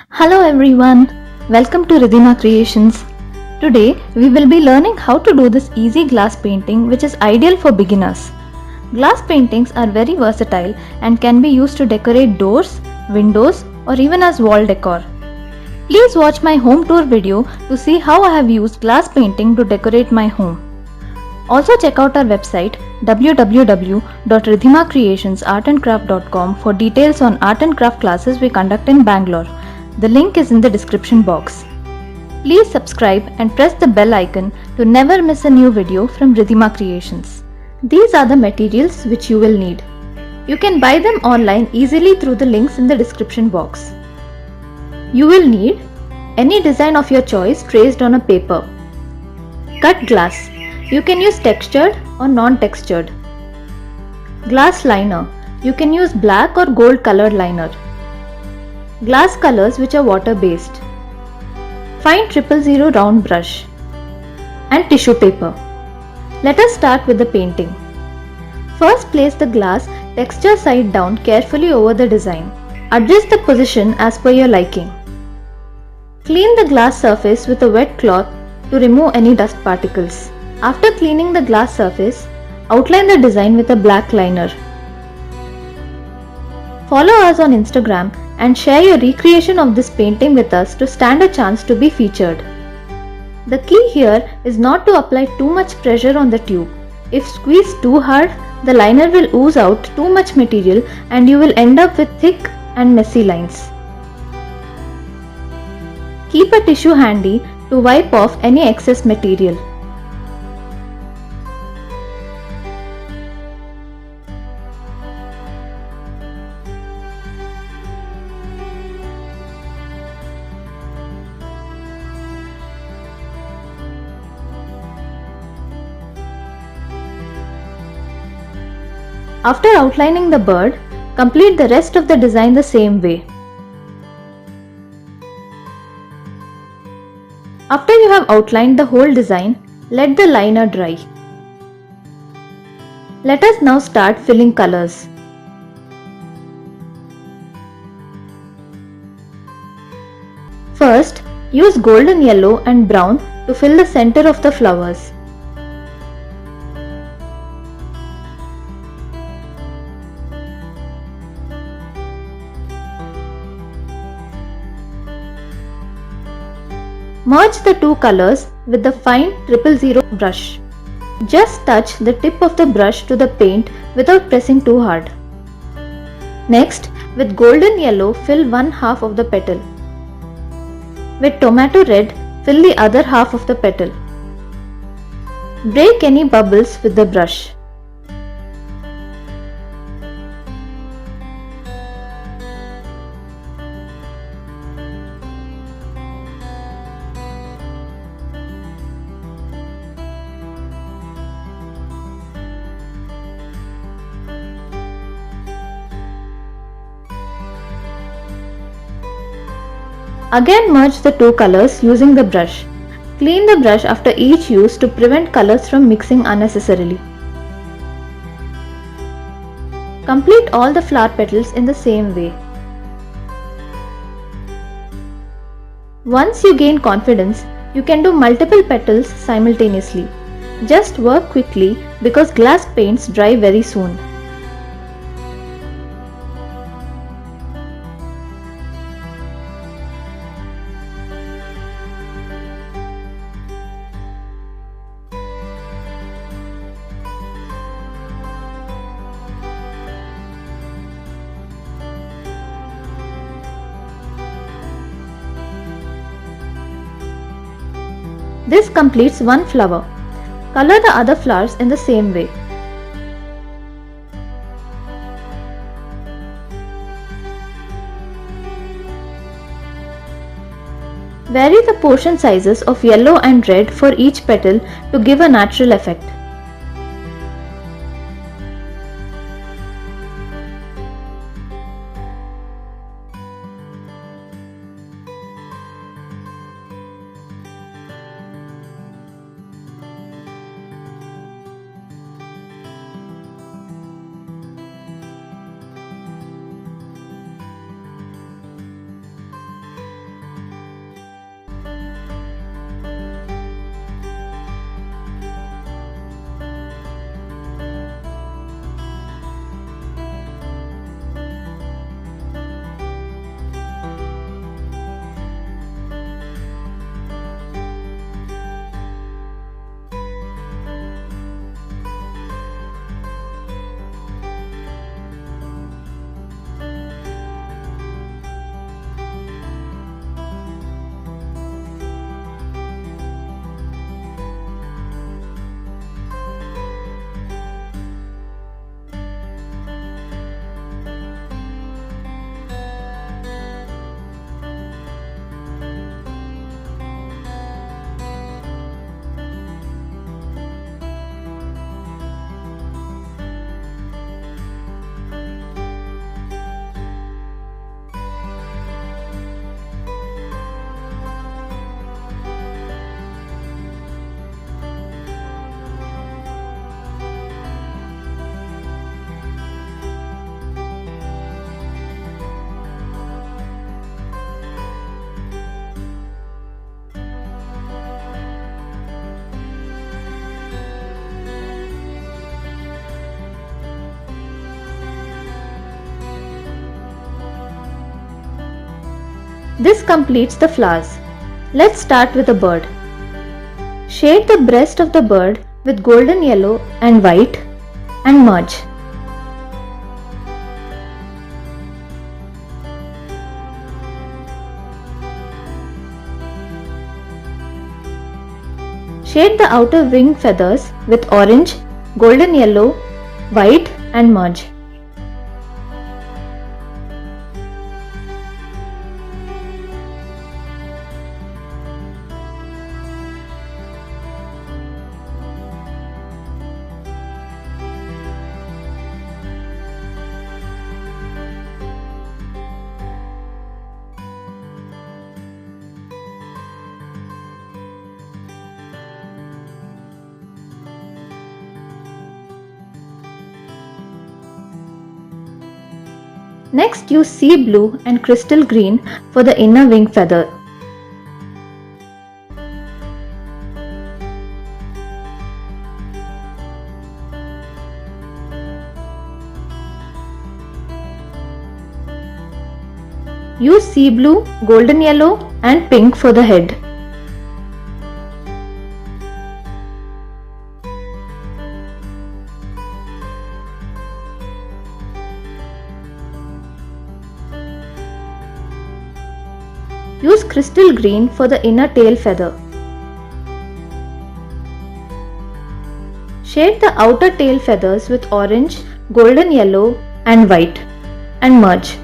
Hello everyone, welcome to Ridhimaa Creations. Today we will be learning how to do this easy glass painting which is ideal for beginners. Glass paintings are very versatile and can be used to decorate doors, windows or even as wall decor. Please watch my home tour video to see how I have used glass painting to decorate my home. Also check out our website www.ridhimaacreationsartandcraft.com for details on art and craft classes we conduct in Bangalore. The link is in the description box. Please subscribe and press the bell icon to never miss a new video from Ridhimaa Creations. These are the materials which you will need. You can buy them online easily through the links in the description box. You will need any design of your choice traced on a paper. Cut glass. You can use textured or non-textured. Glass liner. You can use black or gold colored liner. Glass colors which are water based. Fine 000 round brush. And tissue paper. Let us start with the painting. First place the glass texture side down carefully over the design. Adjust the position as per your liking. Clean the glass surface with a wet cloth to remove any dust particles. After cleaning the glass surface, outline the design with a black liner. Follow us on Instagram and share your recreation of this painting with us to stand a chance to be featured. The key here is not to apply too much pressure on the tube. If squeezed too hard, the liner will ooze out too much material and you will end up with thick and messy lines. Keep a tissue handy to wipe off any excess material. After outlining the bird, complete the rest of the design the same way. After you have outlined the whole design, let the liner dry. Let us now start filling colors. First, use golden yellow and brown to fill the center of the flowers. Merge the two colors with the fine 000 brush. Just touch the tip of the brush to the paint without pressing too hard. Next, with golden yellow, fill one half of the petal. With tomato red, fill the other half of the petal. Break any bubbles with the brush. Again merge the two colors using the brush. Clean the brush after each use to prevent colors from mixing unnecessarily. Complete all the flower petals in the same way. Once you gain confidence, you can do multiple petals simultaneously. Just work quickly because glass paints dry very soon. This completes one flower. Color the other flowers in the same way. Vary the portion sizes of yellow and red for each petal to give a natural effect. This completes the flowers. Let's start with a bird. Shade the breast of the bird with golden yellow and white and merge. Shade the outer wing feathers with orange, golden yellow, white and merge. Next, use sea blue and crystal green for the inner wing feather. Use sea blue, golden yellow and pink for the head. Use crystal green for the inner tail feather. Shade the outer tail feathers with orange, golden yellow and white and merge.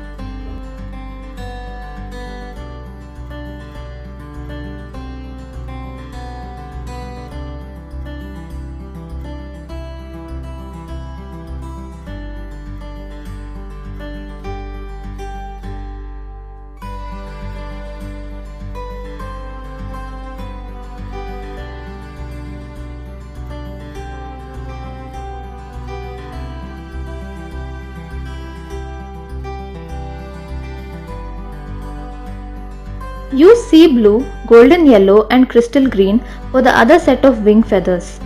Use sea blue, golden yellow and crystal green for the other set of wing feathers.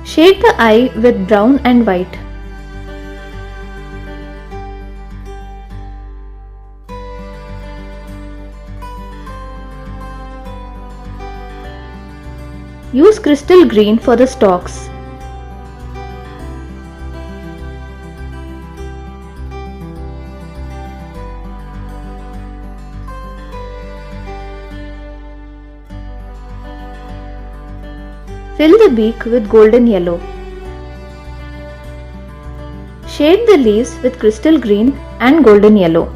Shade the eye with brown and white. Use crystal green for the stalks. Fill the beak with golden yellow. Shade the leaves with crystal green and golden yellow.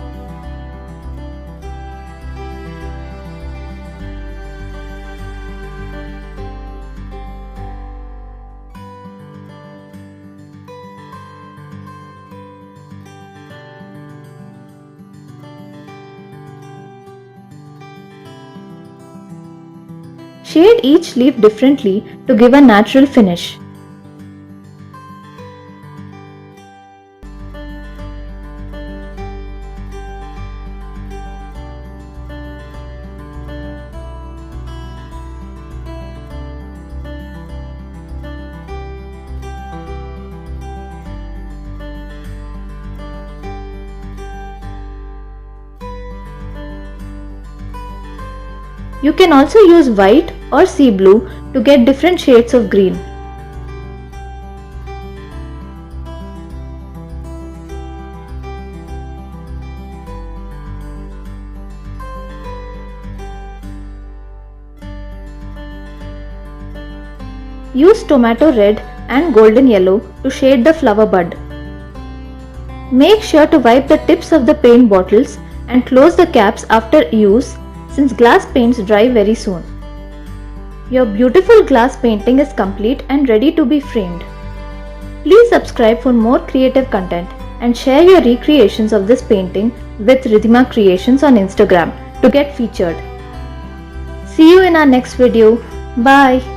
Shade each leaf differently to give a natural finish. You can also use white or sea blue to get different shades of green. Use tomato red and golden yellow to shade the flower bud. Make sure to wipe the tips of the paint bottles and close the caps after use, since glass paints dry very soon. Your beautiful glass painting is complete and ready to be framed. Please subscribe for more creative content and share your recreations of this painting with Ridhimaa Creations on Instagram to get featured. See you in our next video. Bye.